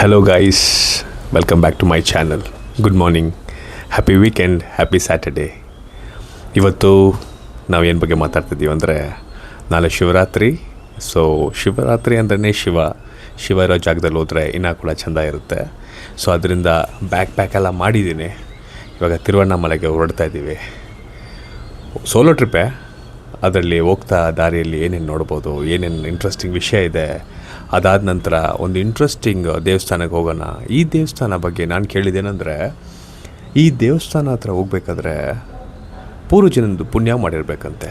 Hello guys, welcome back to my channel. Good morning, happy weekend, happy Saturday. ಇವತ್ತು ನಾವೇನು ಬಗ್ಗೆ ಮಾತಾಡ್ತಿದ್ದೀವಿ ಅಂದರೆ ನಾಳೆ ಶಿವರಾತ್ರಿ. ಸೊ ಶಿವರಾತ್ರಿ ಅಂದ್ರೆ ಶಿವ ಇರೋ ಜಾಗದಲ್ಲಿ ಹೋದರೆ ಇನ್ನೂ ಕೂಡ ಚೆಂದ ಇರುತ್ತೆ. ಸೊ ಅದರಿಂದ ಪ್ಯಾಕೆಲ್ಲ ಮಾಡಿದ್ದೀನಿ. ಇವಾಗ ತಿರುವಣ್ಣಾಮಲೆಗೆ ಹೊರಡ್ತಾ ಇದ್ದೀವಿ. ಸೋಲೋ ಟ್ರಿಪ್ಪೇ. ಅದರಲ್ಲಿ ಹೋಗ್ತಾ ದಾರಿಯಲ್ಲಿ ಏನೇನು ನೋಡ್ಬೋದು, ಏನೇನು ಇಂಟ್ರೆಸ್ಟಿಂಗ್ ವಿಷಯ ಇದೆ. ಅದಾದ ನಂತರ ಒಂದು ಇಂಟ್ರೆಸ್ಟಿಂಗ್ ದೇವಸ್ಥಾನಕ್ಕೆ ಹೋಗೋಣ. ಈ ದೇವಸ್ಥಾನ ಬಗ್ಗೆ ನಾನು ಕೇಳಿದ್ದೇನೆಂದರೆ, ಈ ದೇವಸ್ಥಾನ ಹತ್ರ ಹೋಗ್ಬೇಕಾದ್ರೆ ಪೂರ್ವಜನಂದು ಪುಣ್ಯ ಮಾಡಿರಬೇಕಂತೆ.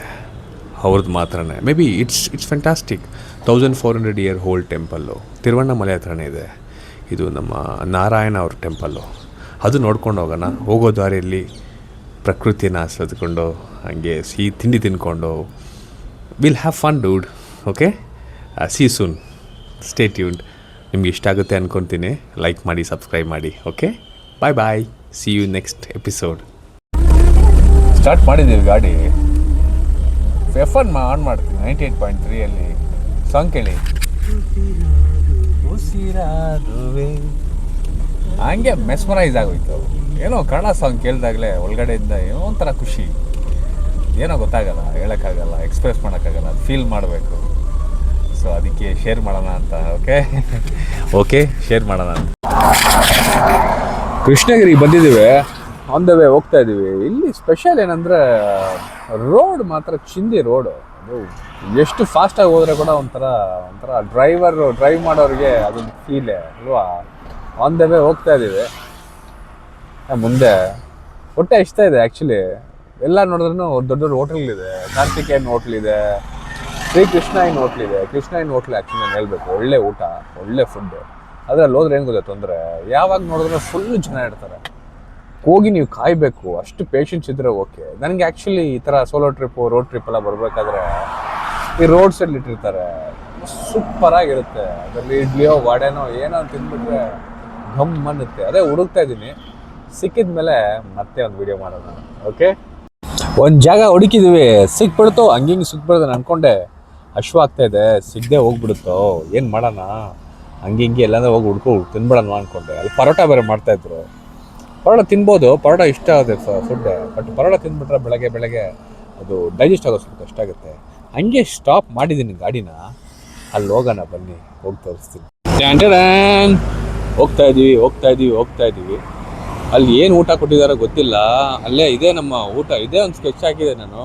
ಅವ್ರದ್ದು ಮಾತ್ರನೇ. Maybe it's fantastic. 1400 year old temple Tiruvannamalai ಹತ್ರನೇ ಇದೆ. ಇದು ನಮ್ಮ ನಾರಾಯಣ ಅವ್ರ ಟೆಂಪಲ್ಲು. ಅದು ನೋಡ್ಕೊಂಡು ಹೋಗೋಣ. ಹೋಗೋ ದಾರಿಯಲ್ಲಿ ಪ್ರಕೃತಿಯನ್ನು ಆಸ್ವಾದಿಕೊಂಡು ಹಾಗೆ ಸಿಹಿ ತಿಂಡಿ ತಿನ್ಕೊಂಡು will have fun dude. Okay, see soon, stay tuned. ನಿಮ್ಗೆ ಇಷ್ಟ ಆಗುತ್ತೆ ಅಂದ್ಕೊತೀನಿ. ಲೈಕ್ ಮಾಡಿ, ಸಬ್ಸ್ಕ್ರೈಬ್ ಮಾಡಿ. Okay, bye bye, see you next episode. Start ಮಾಡಿದ್ದೀವಿ ಗಾಡಿ. ಎಫ್1 ಆನ್ ಮಾಡ್ತೀನಿ. 98.3 ಸಾಂಗ್ ಕೇಳಿ. ಉಸಿರಾದುವೆ ಹಂಗೆ ಮೆಸ್ಮರೈಸ್ ಆಗೋಯ್ತು. ಏನೋ ಕನ್ನಡ ಸಾಂಗ್ ಕೇಳಿದಾಗಲೇ ಒಳಗಡೆಯಿಂದ ಏನೋ ಒಂಥರ ಖುಷಿ. ಏನೋ ಗೊತ್ತಾಗಲ್ಲ, ಹೇಳೋಕ್ಕಾಗಲ್ಲ, ಎಕ್ಸ್ಪ್ರೆಸ್ ಮಾಡೋಕ್ಕಾಗಲ್ಲ, ಅದು ಫೀಲ್ ಮಾಡಬೇಕು. ಸೊ ಅದಕ್ಕೆ ಶೇರ್ ಮಾಡೋಣ ಅಂತ. ಓಕೆ, ಶೇರ್ ಮಾಡೋಣ ಅಂತ. ಕೃಷ್ಣಗಿರಿಗೆ ಬಂದಿದ್ದೀವಿ. ಆನ್ ದ ವೇ ಹೋಗ್ತಾ ಇದ್ದೀವಿ. ಇಲ್ಲಿ ಸ್ಪೆಷಲ್ ಏನಂದರೆ ರೋಡ್ ಮಾತ್ರ ಚಿಂದಿ ರೋಡು. ಅದು ಎಷ್ಟು ಫಾಸ್ಟಾಗಿ ಹೋದರೆ ಕೂಡ ಒಂಥರ ಡ್ರೈವ್ ಮಾಡೋರಿಗೆ ಅದೊಂದು ಫೀಲೇ ಅಲ್ವಾ. ಆನ್ ದ ವೇ ಹೋಗ್ತಾ ಇದ್ದೀವಿ. ಮುಂದೆ ಹೊಟ್ಟೆ ಇಷ್ಟ ಇದೆ ಆ್ಯಕ್ಚುಲಿ. ಎಲ್ಲ ನೋಡಿದ್ರೂ ದೊಡ್ಡ ಹೋಟೆಲ್ಗಳಿದೆ. ಕಾರ್ತಿಕೇಯನ್ ಹೋಟ್ಲಿದೆ, ಶ್ರೀಕೃಷ್ಣ ಇನ್ ಹೋಟ್ಲಿದೆ. ಕೃಷ್ಣ ಇನ್ ಹೋಟ್ಲ್ ಆ್ಯಕ್ಚುಲಿ ನಾನು ಹೇಳ್ಬೇಕು, ಒಳ್ಳೆ ಊಟ, ಒಳ್ಳೆ ಫುಡ್ಡು. ಅದ್ರಲ್ಲಿ ಹೋದ್ರೆ ಏನು ಗೊತ್ತಾಯ್ತು ಅಂದರೆ, ಯಾವಾಗ ನೋಡಿದ್ರೆ ಫುಲ್ಲು ಜನ ಇರ್ತಾರೆ. ಹೋಗಿ ನೀವು ಕಾಯಬೇಕು, ಅಷ್ಟು ಪೇಷನ್ಸ್ ಇದ್ದರೆ ಓಕೆ. ನನಗೆ ಆ್ಯಕ್ಚುಲಿ ಈ ಥರ ಸೋಲೋ ಟ್ರಿಪ್ಪು, ರೋಡ್ ಟ್ರಿಪ್ ಎಲ್ಲ ಬರಬೇಕಾದ್ರೆ ಈ ರೋಡ್ ಸೈಡ್ ಇಟ್ಟಿರ್ತಾರೆ, ಸೂಪರಾಗಿರುತ್ತೆ. ಅದರಲ್ಲಿ ಇಡ್ಲಿಯೋ ವಡೆನೋ ಏನೋ ತಿಂದ್ಬಿಟ್ರೆ ಘಮ್ ಅನ್ನುತ್ತೆ. ಅದೇ ಹುಡುಕ್ತಾ ಇದ್ದೀನಿ. ಸಿಕ್ಕಿದ ಮೇಲೆ ಮತ್ತೆ ಒಂದು ವಿಡಿಯೋ ಮಾಡೋಣ. ಓಕೆ, ಒಂದು ಜಾಗ ಹುಡುಕಿದ್ವಿ, ಸಿಕ್ಬಿಡ್ತು. ಹಂಗಿಂಗೆ ಸಿಕ್ಬಿಡ್ದು ಅನ್ಕೊಂಡೆ. ಅಶ್ವ ಆಗ್ತಾ ಇದೆ, ಸಿಗದೆ ಹೋಗ್ಬಿಡುತ್ತೋ, ಏನು ಮಾಡೋಣ, ಹಂಗೆ ಎಲ್ಲಾಂದ್ರೆ ಹೋಗಿ ತಿನ್ಬಿಡೋಣ ಅಂದ್ಕೊಂಡೆ. ಅಲ್ಲಿ ಪರೋಟ ಬೇರೆ ಮಾಡ್ತಾಯಿದ್ರು. ಪರೋಟ ತಿನ್ಬೋದು, ಪರೋಟ ಇಷ್ಟ ಆಗುತ್ತೆ ಫುಡ್. ಬಟ್ ಪರೋಟ ತಿಂದ್ಬಿಟ್ರೆ ಬೆಳಗ್ಗೆ ಅದು ಡೈಜೆಸ್ಟ್ ಆಗೋದು ಸ್ವಲ್ಪ ಕಷ್ಟ ಆಗುತ್ತೆ. ಹಂಗೆ ಸ್ಟಾಪ್ ಮಾಡಿದ್ದೀನಿ ಗಾಡಿನ. ಅಲ್ಲಿ ಹೋಗೋಣ ಬನ್ನಿ, ಹೋಗಿ ತೋರಿಸ್ತೀನಿ. ಹೋಗ್ತಾ ಇದ್ದೀವಿ. ಅಲ್ಲಿ ಏನು ಊಟ ಕೊಟ್ಟಿದ್ದಾರೋ ಗೊತ್ತಿಲ್ಲ. ಅಲ್ಲೇ ಇದೆ ನಮ್ಮ ಊಟ. ಇದೇ ಒಂದು ಸ್ಕೆಚ್ ಹಾಕಿದೆ ನಾನು,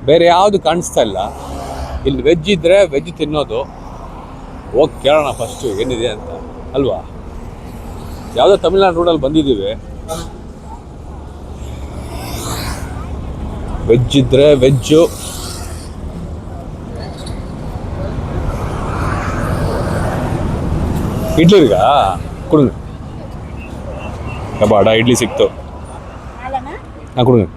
ಬೇರೆ ಯಾವುದು ಕಾಣಿಸ್ತಾ ಇಲ್ಲ. ಇಲ್ಲಿ ವೆಜ್ ಇದ್ದರೆ ವೆಜ್ ತಿನ್ನೋದು. ಹೋಗಿ ಕೇಳೋಣ ಫಸ್ಟು ಏನಿದೆ ಅಂತ ಅಲ್ವಾ. ಯಾವುದೋ ತಮಿಳ್ನಾಡು ರೋಡಲ್ಲಿ ಬಂದಿದ್ದೀವಿ. ವೆಜ್ ಇದ್ದರೆ ವೆಜ್ಜು, ಇಡ್ಲಿಗ ಕುಡಿದು ಬಾಡ ಇಡ್ಲಿ ಸಿಕ್ತು. ಕುಡಿದು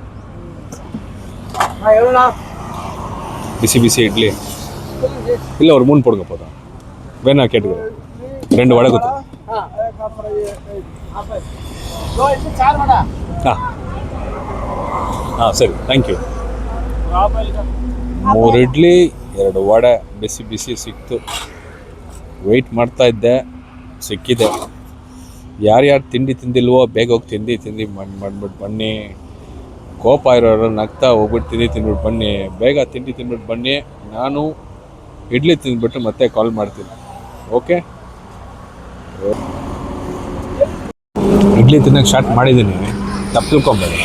ಬಿಸಿ ಇಡ್ಲಿ ಇಲ್ಲ ஒரு 3 போடுங்க போதும். வேணா கேட்டுக்கிறேன். 2 வடை கொடுத்து. ಸರಿ, ಥ್ಯಾಂಕ್ ಯು. 3 ಇಡ್ಲಿ 2 ವಡೆ ಬಿಸಿ ಸಿಕ್ತು. ವೆಯ್ಟ್ ಮಾಡ್ತಾ ಇದ್ದೆ, ಸಿಕ್ಕಿದೆ. ಯಾರ್ಯಾರು ತಿಂಡಿ ತಿಂದಿಲ್ವೋ ಬೇಗ ಹೋಗಿ ತಿಂಡಿ ಮಾಡ್ಬಿಟ್ಟು ಬನ್ನಿ. ಕೋಪ ಇರೋರು ನಗ್ತಾ ಹೋಗ್ಬಿಟ್ಟು ತಿಂದ್ಬಿಟ್ಟು ಬನ್ನಿ. ಬೇಗ ತಿಂಡಿ ತಿಂದ್ಬಿಟ್ಟು ಬನ್ನಿ. ನಾನು ಇಡ್ಲಿ ತಿಂದ್ಬಿಟ್ಟು ಮತ್ತೆ ಕಾಲ್ ಮಾಡ್ತೀನಿ. ಓಕೆ, ಇಡ್ಲಿ ತಿನ್ನೋಕ್ಕೆ ಸ್ಟಾರ್ಟ್ ಮಾಡಿದ್ದೀನಿ. ತಪ್ಪು ತಿಳ್ಕೊಂಬೇಡಿ.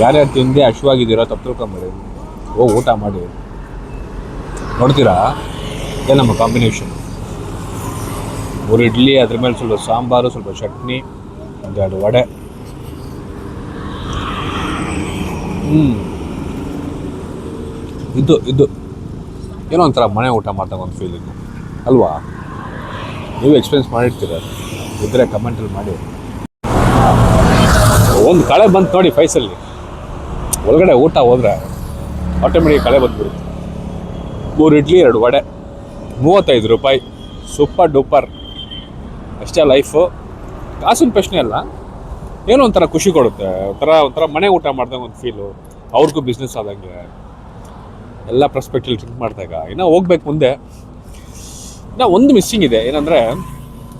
ಯಾರ್ಯಾರು ತಿಂದೆ ಅಶ್ವಾಗಿದ್ದೀರೋ ತಪ್ಪು ತಿಳ್ಕೊಂಬೇಡಿ. ಹೋಗಿ ಊಟ ಮಾಡಿ ನೋಡ್ತೀರಾ. ಇದೇ ನಮ್ಮ ಕಾಂಬಿನೇಷನ್. 3 ಇಡ್ಲಿ, ಅದ್ರ ಮೇಲೆ ಸ್ವಲ್ಪ ಸಾಂಬಾರು, ಸ್ವಲ್ಪ ಚಟ್ನಿ, 1-2 ವಡೆ. ಇದು ಏನೋ ಒಂಥರ ಮನೆ ಊಟ ಮಾಡ್ದಾಗ ಒಂದು ಫೀಲಿಂಗು ಅಲ್ವಾ. ನೀವು ಎಕ್ಸ್ಪೀರಿಯನ್ಸ್ ಮಾಡಿರ್ತೀರ, ಇದ್ದರೆ ಕಮೆಂಟಲ್ಲಿ ಮಾಡಿ. ಒಂದು ಕಳೆ ಬಂತು ನೋಡಿ ಫೈಸಲ್ಲಿ. ಒಳಗಡೆ ಊಟ ಹೋದರೆ ಆಟೋಮೆಟಿಕ್ ಕಳೆ ಬಂದುಬಿಡುತ್ತೆ. 3 ಇಡ್ಲಿ 2 ವಡೆ 35 ರೂಪಾಯಿ. Super duper. ಅಷ್ಟೇ ಲೈಫು. ಕಾಸಿನ ಪ್ರಶ್ನೆ ಅಲ್ಲ, ಏನೋ ಒಂಥರ ಖುಷಿ ಕೊಡುತ್ತೆ. ಒಂಥರ ಮನೆ ಊಟ ಮಾಡ್ದಂಗೆ ಒಂದು ಫೀಲು. ಅವ್ರಿಗೂ ಬಿಸ್ನೆಸ್ ಆದಂಗೆ ಎಲ್ಲ ಪರ್ಸ್ಪೆಕ್ಟಿವ್ ಥಿಂಕ್ ಮಾಡಿದಾಗ. ಇನ್ನು ಹೋಗ್ಬೇಕು ಮುಂದೆ. ಇನ್ನು ಒಂದು ಮಿಸ್ಸಿಂಗ್ ಇದೆ. ಏನಂದರೆ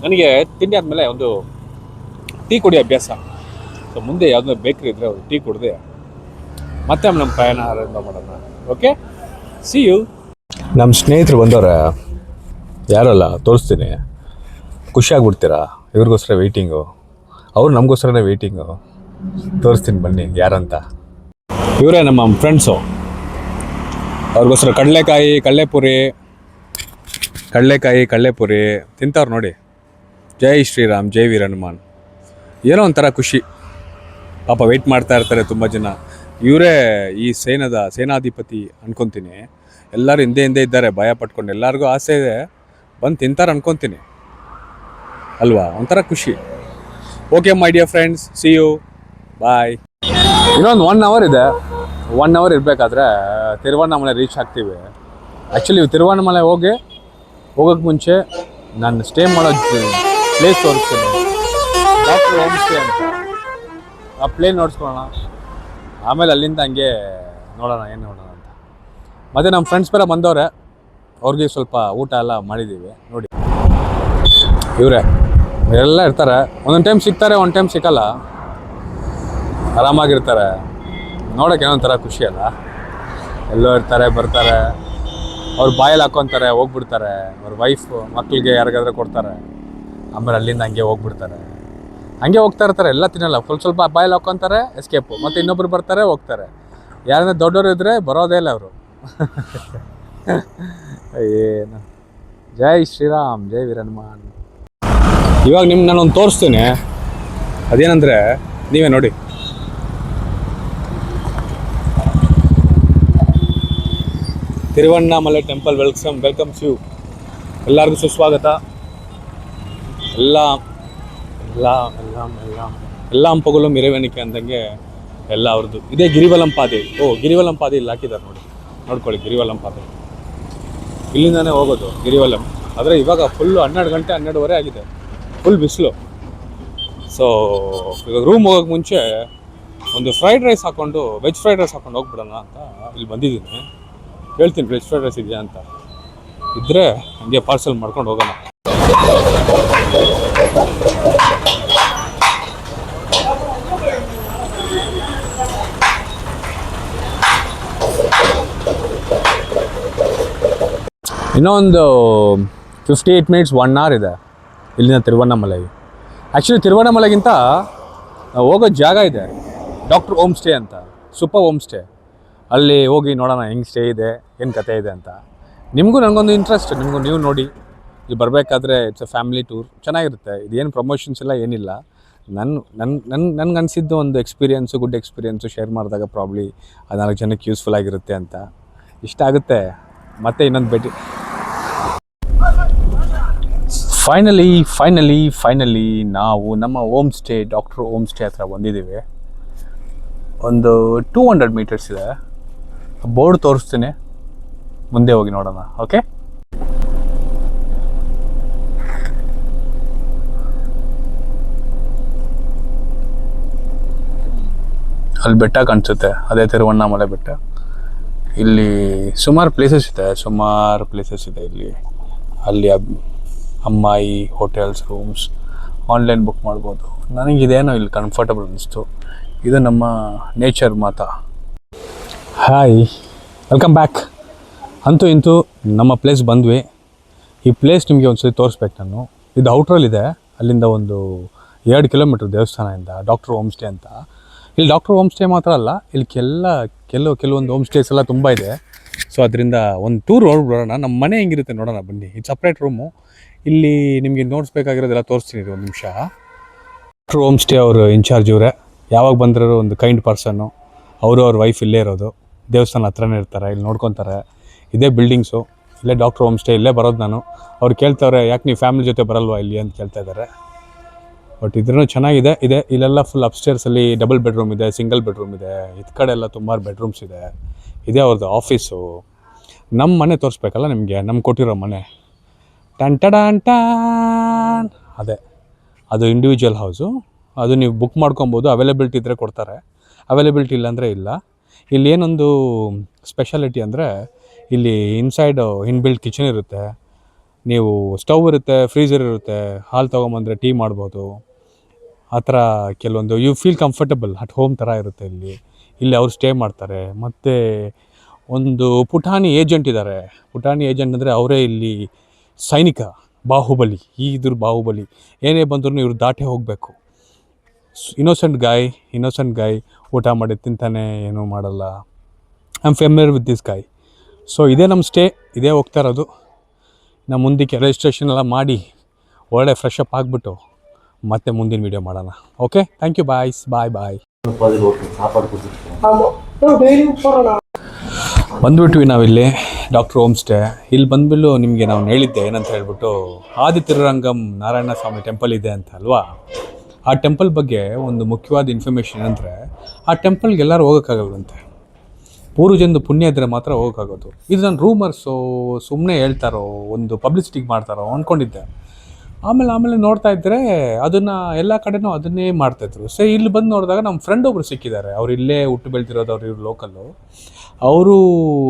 ನನಗೆ ತಿಂಡಿ ಆದಮೇಲೆ ಒಂದು ಟೀ ಕುಡಿಯೋ ಅಭ್ಯಾಸ. ಸೊ ಮುಂದೆ ಯಾವುದೋ ಬೇಕ್ರಿ ಇದ್ದರೆ ಅವ್ರು ಟೀ ಕುಡಿದೆ ಮತ್ತೆ ನಮ್ಮ ಪ್ರಯಾಣ ಆರಂಭ ಮಾಡೋಣ. Okay, see you. ನಮ್ಮ ಸ್ನೇಹಿತರು ಬಂದವ್ರೆ, ಯಾರಲ್ಲ ತೋರಿಸ್ತೀನಿ, ಖುಷಿಯಾಗ್ಬಿಡ್ತೀರಾ. ಇವ್ರಿಗೋಸ್ಕರ ವೆಯ್ಟಿಂಗು, ಅವ್ರು ನಮಗೋಸ್ಕರನೇ ವೆಯ್ಟಿಂಗು. ತೋರಿಸ್ತೀನಿ ಬನ್ನಿ ಯಾರಂತ. ಇವರೇ ನಮ್ಮ ಫ್ರೆಂಡ್ಸು. ಅವ್ರಿಗೋಸ್ಕರ ಕಡಲೆಪುರಿ ತಿಂತವ್ರು ನೋಡಿ. ಜೈ ಶ್ರೀರಾಮ್, ಜೈ ವೀರ ಹನುಮಾನ್. ಏನೋ ಒಂಥರ ಖುಷಿ. ಪಾಪ ವೆಯ್ಟ್ ಮಾಡ್ತಾ ಇರ್ತಾರೆ ತುಂಬ ಜನ. ಇವರೇ ಈ ಸೇನಾಧಿಪತಿ ಅನ್ಕೊತೀನಿ. ಎಲ್ಲರೂ ಹಿಂದೆ ಇದ್ದಾರೆ ಭಯ ಪಟ್ಕೊಂಡು. ಎಲ್ಲರಿಗೂ ಆಸೆ ಇದೆ ಬಂದು ತಿಂತಾರೆ ಅನ್ಕೊತೀನಿ ಅಲ್ವಾ, ಒಂಥರ ಖುಷಿ. Okay my dear friends, see you, bye. ಇನ್ನೊಂದು 1 hour ಇದೆ. 1 hour ಇರಬೇಕಾದ್ರೆ ತಿರುವಣ್ಣಾಮಲೈ ರೀಚ್ ಆಗ್ತೀವಿ. ಆ್ಯಕ್ಚುಲಿ ತಿರುವಣ್ಣಾಮಲೈ ಹೋಗೋಕ್ಕೆ ಮುಂಚೆ ನಾನು ಸ್ಟೇ ಮಾಡೋ ಪ್ಲೇಸ್ ತೋರಿಸ್ತೀನಿ. ಡಾಕ್ಟರ್ ಹೋಮ್ ಸ್ಟೇ ಅಂತ. ಆ ಪ್ಲೇನ್ ನೋಡ್ಸ್ಕೊಳ್ಳೋಣ, ಆಮೇಲೆ ಅಲ್ಲಿಂದ ಹಂಗೆ ನೋಡೋಣ ಏನು ನೋಡೋಣ ಅಂತ. ಮತ್ತು ನಮ್ಮ ಫ್ರೆಂಡ್ಸ್ ಬೇರೆ ಬಂದವ್ರೆ, ಅವ್ರಿಗೆ ಸ್ವಲ್ಪ ಊಟ ಎಲ್ಲ ಮಾಡಿದ್ದೀವಿ ನೋಡಿ. ಇವರೇ ಎಲ್ಲ ಇರ್ತಾರೆ. ಒಂದೊಂದು ಟೈಮ್ ಸಿಗ್ತಾರೆ, ಒಂದು ಟೈಮ್ ಸಿಕ್ಕಲ್ಲ. ಆರಾಮಾಗಿರ್ತಾರೆ. ನೋಡೋಕೆ ಏನೊಂಥರ ಖುಷಿ ಅಲ್ಲ. ಎಲ್ಲೋ ಇರ್ತಾರೆ, ಬರ್ತಾರೆ, ಅವ್ರು ಬಾಯಲ್ಲಿ ಹಾಕ್ಕೊತಾರೆ, ಹೋಗ್ಬಿಡ್ತಾರೆ. ಅವ್ರ ವೈಫ್ ಮಕ್ಕಳಿಗೆ ಯಾರಿಗಾದ್ರೂ ಕೊಡ್ತಾರೆ, ಆಮೇಲೆ ಅಲ್ಲಿಂದ ಹಂಗೆ ಹೋಗ್ಬಿಡ್ತಾರೆ. ಹಂಗೆ ಹೋಗ್ತಾ ಇರ್ತಾರೆ, ಎಲ್ಲ ತಿನ್ನಲ್ಲ. ಸ್ವಲ್ಪ ಬಾಯಲ್ಲಿ ಹಾಕ್ಕೊತಾರೆ, ಎಸ್ಕೇಪು. ಮತ್ತು ಇನ್ನೊಬ್ರು ಬರ್ತಾರೆ, ಹೋಗ್ತಾರೆ. ಯಾರನ್ನ ದೊಡ್ಡವರು ಇದ್ದರೆ ಬರೋದೇ ಇಲ್ಲ ಅವರು. ಏನು, ಜೈ ಶ್ರೀರಾಮ್, ಜೈ ವೀರ ಹನುಮಾನ್. ಇವಾಗ ನಾನೊಂದು ತೋರಿಸ್ತೀನಿ. ಅದೇನಂದರೆ ನೀವೇ ನೋಡಿ. Tiruvannamalai temple welcomes you. ಎಲ್ಲರಿಗೂ ಸುಸ್ವಾಗತ. ಎಲ್ಲ ಹಂಪಗಳು ಮಿರವಣಿಗೆ ಅಂದಂಗೆ ಎಲ್ಲ ಅವ್ರದ್ದು. ಇದೇ ಗಿರಿವಲಂ ಪಾದೆ. ಗಿರಿವಲಂ ಪಾದೆ ಇಲ್ಲಿ ಹಾಕಿದ್ದಾರೆ ನೋಡಿ, ನೋಡ್ಕೊಳ್ಳಿ. ಗಿರಿವಲಂ ಪಾದೆ ಇಲ್ಲಿಂದಾನೇ ಹೋಗೋದು ಗಿರಿವಲಂ. ಆದರೆ ಇವಾಗ ಫುಲ್ಲು 12 ಗಂಟೆ 12:30 ಆಗಿದೆ, ಫುಲ್ ಬಿಸಿಲು. ಸೊ ಇವಾಗ ರೂಮ್ ಹೋಗೋಕ್ಕೆ ಮುಂಚೆ ಒಂದು ವೆಜ್ ಫ್ರೈಡ್ ರೈಸ್ ಹಾಕ್ಕೊಂಡು ಹೋಗ್ಬಿಡೋಣ ಅಂತ ಇಲ್ಲಿ ಬಂದಿದ್ದೀನಿ. ಹೇಳ್ತೀನಿ ವೆಜ್ ಫ್ರೈಡ್ ರೈಸ್ ಇದೆಯಾ ಅಂತ. ಇದ್ದರೆ ಹಂಗೆ ಪಾರ್ಸಲ್ ಮಾಡ್ಕೊಂಡು ಹೋಗೋಣ. ಇನ್ನೊಂದು 58 minutes 1 hour ಇದೆ ಇಲ್ಲಿಂದ ತಿರುವಣ್ಣಾಮಲೈ. ಆ್ಯಕ್ಚುಲಿ ತಿರುವಣ್ಣಾಮಲೈಗಿಂತ ಹೋಗೋ ಜಾಗ ಇದೆ, ಡಾಕ್ಟರ್ ಹೋಮ್ ಸ್ಟೇ ಅಂತ, ಸೂಪರ್ ಹೋಮ್ ಸ್ಟೇ. ಅಲ್ಲಿ ಹೋಗಿ ನೋಡೋಣ ಹೆಂಗೆ ಸ್ಟೇ ಇದೆ, ಏನು ಕತೆ ಇದೆ ಅಂತ. ನಿಮಗೂ ನನಗೊಂದು ಇಂಟ್ರೆಸ್ಟ್, ನೀವು ನೋಡಿ. ಇಲ್ಲಿ ಬರಬೇಕಾದ್ರೆ ಇಟ್ಸ್ ಎ ಫ್ಯಾಮಿಲಿ ಟೂರ್, ಚೆನ್ನಾಗಿರುತ್ತೆ. ಇದೇನು ಪ್ರಮೋಷನ್ಸ್ ಇಲ್ಲ, ಏನಿಲ್ಲ. ನನಗೆ ಅನಿಸಿದ್ದು ಒಂದು ಗುಡ್ ಎಕ್ಸ್ಪೀರಿಯೆನ್ಸು ಶೇರ್ ಮಾಡಿದಾಗ ಪ್ರಾಬ್ಲಿ ಅದು 4 ಜನಕ್ಕೆ ಯೂಸ್ಫುಲ್ ಆಗಿರುತ್ತೆ ಅಂತ ಇಷ್ಟ ಆಗುತ್ತೆ. ಮತ್ತೆ ಇನ್ನೊಂದು ಭೇಟಿ. ಫೈನಲಿ ನಾವು ನಮ್ಮ home stay, doctor home stay ಹತ್ರ ಬಂದಿದ್ದೀವಿ. ಒಂದು 200 meters ಇದೆ. ಬೋರ್ಡ್ ತೋರಿಸ್ತೀನಿ, ಮುಂದೆ ಹೋಗಿ ನೋಡೋಣ. ಓಕೆ, ಅಲ್ಲಿ ಬೆಟ್ಟ ಕಾಣಿಸುತ್ತೆ, ಅದೇ ತಿರುವಣ್ಣಾಮಲೈ ಬೆಟ್ಟ. ಇಲ್ಲಿ ಸುಮಾರು ಪ್ಲೇಸಸ್ ಇದೆ ಇಲ್ಲಿ. ಅಲ್ಲಿ ಅಮ್ಮಾಯಿ ಹೋಟೆಲ್ಸ್, ರೂಮ್ಸ್ ಆನ್ಲೈನ್ ಬುಕ್ ಮಾಡ್ಬೋದು. ನನಗಿದೇನೋ ಇಲ್ಲಿ ಕಂಫರ್ಟಬಲ್ ಅನ್ನಿಸ್ತು. ಇದು ನಮ್ಮ ನೇಚರ್ ಮಾತಾ. Hi, welcome back. ಅಂತೂ ಇಂತೂ ನಮ್ಮ ಪ್ಲೇಸ್ ಬಂದ್ವಿ. ಈ ಪ್ಲೇಸ್ ನಿಮಗೆ ಒಂದ್ಸತಿ ತೋರಿಸ್ಬೇಕು ನಾನು. ಇದು ಔಟ್ರಲ್ಲಿದೆ, ಅಲ್ಲಿಂದ ಒಂದು 2 kilometer ದೇವಸ್ಥಾನದಿಂದ ಡಾಕ್ಟರ್ ಹೋಮ್ ಸ್ಟೇ ಅಂತ. ಇಲ್ಲಿ ಡಾಕ್ಟರ್ ಹೋಮ್ ಸ್ಟೇ ಮಾತ್ರ ಅಲ್ಲ, ಇಲ್ಲಿ ಕೆಲವೊಂದು ಹೋಮ್ ಸ್ಟೇಸ್ ಎಲ್ಲ ತುಂಬ ಇದೆ. ಸೊ ಅದರಿಂದ ಒಂದು ಟೂರ್ ಹೊರಡ್ಬಿಡೋಣ. ನಮ್ಮ ಮನೆ ಹೆಂಗಿರುತ್ತೆ ನೋಡೋಣ ಬನ್ನಿ. ಇದು ಸಪ್ರೇಟ್ ರೂಮು. ಇಲ್ಲಿ ನಿಮಗೆ ನೋಡಿಸ್ಬೇಕಾಗಿರೋದೆಲ್ಲ ತೋರಿಸ್ತೀನಿ. ಒಂದು ನಿಮಿಷ. ಡಾಕ್ಟರ್ ಹೋಮ್ ಸ್ಟೇ ಅವರು ಇನ್ಚಾರ್ಜ್ ಇವರೇ. ಯಾವಾಗ ಬಂದರೂ ಒಂದು ಕೈಂಡ್ ಪರ್ಸನ್ನು. ಅವ್ರ ವೈಫ್ ಇಲ್ಲೇ ಇರೋದು, ದೇವಸ್ಥಾನ ಹತ್ರನೇ ಇರ್ತಾರೆ, ಇಲ್ಲಿ ನೋಡ್ಕೊತಾರೆ. ಇದೇ ಬಿಲ್ಡಿಂಗ್ಸು, ಇಲ್ಲೇ ಡಾಕ್ಟರ್ ಹೋಮ್ ಸ್ಟೇ, ಇಲ್ಲೇ ಬರೋದು ನಾನು. ಅವ್ರು ಕೇಳ್ತವ್ರೆ, ಯಾಕೆ ನೀವು ಫ್ಯಾಮಿಲಿ ಜೊತೆ ಬರಲ್ವಾ ಇಲ್ಲಿ ಅಂತ ಕೇಳ್ತಾ ಇದ್ದಾರೆ. ಬಟ್ ಇದ್ರೂ ಚೆನ್ನಾಗಿದೆ. ಇಲ್ಲೆಲ್ಲ ಫುಲ್ ಅಪ್ಸ್ಟೇರ್ಸಲ್ಲಿ ಡಬಲ್ ಬೆಡ್ರೂಮ್ ಇದೆ, ಸಿಂಗಲ್ ಬೆಡ್ರೂಮ್ ಇದೆ. ಇದು ಕಡೆ ಎಲ್ಲ ತುಂಬ ಬೆಡ್ರೂಮ್ಸ್ ಇದೆ. ಇದೇ ಅವ್ರದ್ದು ಆಫೀಸು. ನಮ್ಮ ಮನೆ ತೋರಿಸ್ಬೇಕಲ್ಲ ನಿಮಗೆ, ನಮ್ಗೆ ಕೊಟ್ಟಿರೋ ಮನೆ. ಟನ್ ಅದೇ, ಅದು ಇಂಡಿವಿಜುವಲ್ ಹೌಸು. ಅದು ನೀವು ಬುಕ್ ಮಾಡ್ಕೊಬೋದು, ಅವೈಲೇಬಿಲಿಟಿ ಇದ್ದರೆ ಕೊಡ್ತಾರೆ, ಅವೈಲೇಬಿಲಿಟಿ ಇಲ್ಲಾಂದರೆ ಇಲ್ಲ. ಇಲ್ಲಿ ಏನೊಂದು ಸ್ಪೆಷಾಲಿಟಿ ಅಂದರೆ ಇಲ್ಲಿ ಇನ್ಸೈಡು ಇನ್ಬಿಲ್ಟ್ ಕಿಚನ್ ಇರುತ್ತೆ. ನೀವು ಸ್ಟವ್ ಇರುತ್ತೆ, ಫ್ರೀಝರ್ ಇರುತ್ತೆ, ಹಾಲು ತೊಗೊಂಬಂದರೆ ಟೀ ಮಾಡ್ಬೋದು. ಆ ಥರ ಕೆಲವೊಂದು you feel comfortable at home ಥರ ಇರುತ್ತೆ ಇಲ್ಲಿ ಅವ್ರು ಸ್ಟೇ ಮಾಡ್ತಾರೆ. ಮತ್ತು ಒಂದು ಪುಟಾಣಿ ಏಜೆಂಟ್ ಇದ್ದಾರೆ. ಪುಟಾಣಿ ಏಜೆಂಟ್ ಅಂದರೆ ಅವರೇ ಇಲ್ಲಿ ಸೈನಿಕ, ಬಾಹುಬಲಿ, ಇದ್ರ ಬಾಹುಬಲಿ. ಏನೇ ಬಂದ್ರೂ ಇವ್ರು ದಾಟೇ ಹೋಗಬೇಕು. ಇನ್ನೋಸೆಂಟ್ ಗಾಯ್, ಊಟ ಮಾಡಿ ತಿಂತಾನೆ, ಏನೂ ಮಾಡಲ್ಲ. I am familiar with this guy. So ಇದೇ ನಮ್ಮ ಸ್ಟೇ, ಇದೇ ಹೋಗ್ತಾ ಇರೋದು. ನಮ್ಮ ಮುಂದಕ್ಕೆ ರಿಜಿಸ್ಟ್ರೇಷನ್ ಎಲ್ಲ ಮಾಡಿ ಒಳ್ಳೆ ಫ್ರೆಶ್ ಅಪ್ ಆಗಿಬಿಟ್ಟು ಮತ್ತೆ ಮುಂದಿನ ವೀಡಿಯೋ ಮಾಡೋಣ. ಓಕೆ, ಥ್ಯಾಂಕ್ ಯು, ಬಾಯ್. ಬಂದುಬಿಟ್ವಿ ನಾವಿಲ್ಲಿ ಡಾಕ್ಟರ್ ಹೋಮ್ ಸ್ಟೇ. ಇಲ್ಲಿ ಬಂದ್ಬಿಟ್ಟು ನಿಮಗೆ ನಾನು ಹೇಳಿದ್ದೆ ಏನಂತ ಹೇಳ್ಬಿಟ್ಟು, ಆದಿ ತಿರುರಂಗಂ ನಾರಾಯಣ ಸ್ವಾಮಿ ಟೆಂಪಲ್ ಇದೆ ಅಂತ ಅಲ್ವಾ. ಆ ಟೆಂಪಲ್ ಬಗ್ಗೆ ಒಂದು ಮುಖ್ಯವಾದ ಇನ್ಫಾರ್ಮೇಷನ್ ಅಂದರೆ, ಆ ಟೆಂಪಲ್ಗೆ ಎಲ್ಲರೂ ಹೋಗೋಕ್ಕಾಗಲ್ವಂತೆ. ಪೂರ್ವಜನದ ಪುಣ್ಯ ಇದ್ದರೆ ಮಾತ್ರ ಹೋಗೋಕ್ಕಾಗೋದು. ಇದು ನಾನು ರೂಮರ್ಸು ಸುಮ್ಮನೆ ಹೇಳ್ತಾರೋ, ಒಂದು ಪಬ್ಲಿಸಿಟಿಗೆ ಮಾಡ್ತಾರೋ ಅಂದ್ಕೊಂಡಿದ್ದೆ. ಆಮೇಲೆ ನೋಡ್ತಾ ಇದ್ದರೆ ಅದನ್ನು ಎಲ್ಲ ಕಡೆನೂ ಅದನ್ನೇ ಮಾಡ್ತಾಯಿದ್ರು. ಸೊ ಇಲ್ಲಿ ಬಂದು ನೋಡಿದಾಗ ನಮ್ಮ ಫ್ರೆಂಡ್ ಒಬ್ಬರು ಸಿಕ್ಕಿದ್ದಾರೆ. ಅವ್ರು ಇಲ್ಲೇ ಹುಟ್ಟು ಬೆಳೆದಿರೋದು, ಅವ್ರು ಇವ್ರು ಲೋಕಲ್ಲು. ಅವರು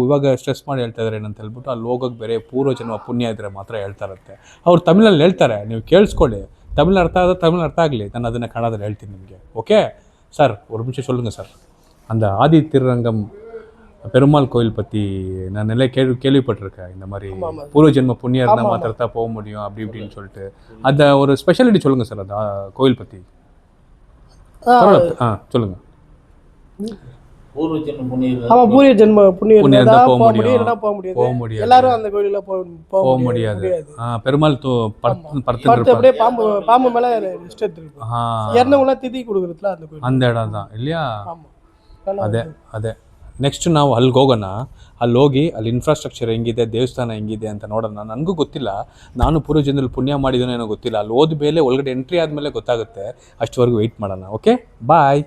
ಇವಾಗ ಸ್ಟ್ರೆಸ್ ಮಾಡಿ ಹೇಳ್ತಾ ಇದ್ದಾರೆ ಏನಂತ ಹೇಳ್ಬಿಟ್ಟು, ಅಲ್ಲಿ ಹೋಗೋಕ್ಕೆ ಬೇರೆ ಪೂರ್ವಜನ್ಮ ಪುಣ್ಯ ಇದ್ದರೆ ಮಾತ್ರ ಹೇಳ್ತಾ ಇರುತ್ತೆ. ಅವ್ರು ತಮಿಳಲ್ಲಿ ಹೇಳ್ತಾರೆ, ನೀವು ಕೇಳಿಸ್ಕೊಳ್ಳಿ. ತಮಿಳು ಅರ್ಥ ಆಗಲಿ, ನಾನು ಅದನ್ನು ಕನ್ನಡದಲ್ಲಿ ಹೇಳ್ತೀನಿ ನಿಮಗೆ. ಓಕೆ ಸರ್, ஒரு நிமிஷம் சொல்லுங்கள் சார். அந்த ஆதி திருரங்கம் பெருமாள் கோயில் பற்றி நான் நிறைய கேள்விப்பட்டிருக்கேன். இந்த மாதிரி பூர்வ ஜென்ம புண்ணியம் இருந்தால் மாத்திரம் தான் போக முடியும் அப்படி இப்படின்னு சொல்லிட்டு. அந்த ஒரு ஸ்பெஷாலிட்டி சொல்லுங்கள் சார், அந்த கோயில் பற்றி. சொல்லுங்கள். பூர்வ ஜென்ம புண்ணியம் இருந்தா போக முடியாது. எல்லாரும் அந்த கோயிலுல போக முடியாது. பெருமாள் படுத்து அப்படியே பாம்பு மேல ரெஸ்ட் எடுத்துருக்கு. இறந்தவங்கள திதி கொடுக்குறதுல அந்த கோயில், அந்த இடம் தான் இல்லையா? ಅದೇ ನೆಕ್ಸ್ಟ್ ನಾವು ಅಲ್ಲಿಗೆ ಹೋಗೋಣ. ಅಲ್ಲಿ ಹೋಗಿ ಅಲ್ಲಿ ಇನ್ಫ್ರಾಸ್ಟ್ರಕ್ಚರ್ ಹೆಂಗಿದೆ, ದೇವಸ್ಥಾನ ಹೆಂಗಿದೆ ಅಂತ ನೋಡೋಣ. ನನಗೂ ಗೊತ್ತಿಲ್ಲ, ನಾನು ಪೂರ್ವಜನ್ಮದಲ್ಲಿ ಪುಣ್ಯ ಮಾಡಿದನೋ ಏನೋ ಗೊತ್ತಿಲ್ಲ. ಅಲ್ಲಿ ಹೋದ ಮೇಲೆ ಒಳಗಡೆ ಎಂಟ್ರಿ ಆದಮೇಲೆ ಗೊತ್ತಾಗುತ್ತೆ. ಅಷ್ಟವರೆಗೂ ವೆಯ್ಟ್ ಮಾಡೋಣ. ಓಕೆ, ಬಾಯ್.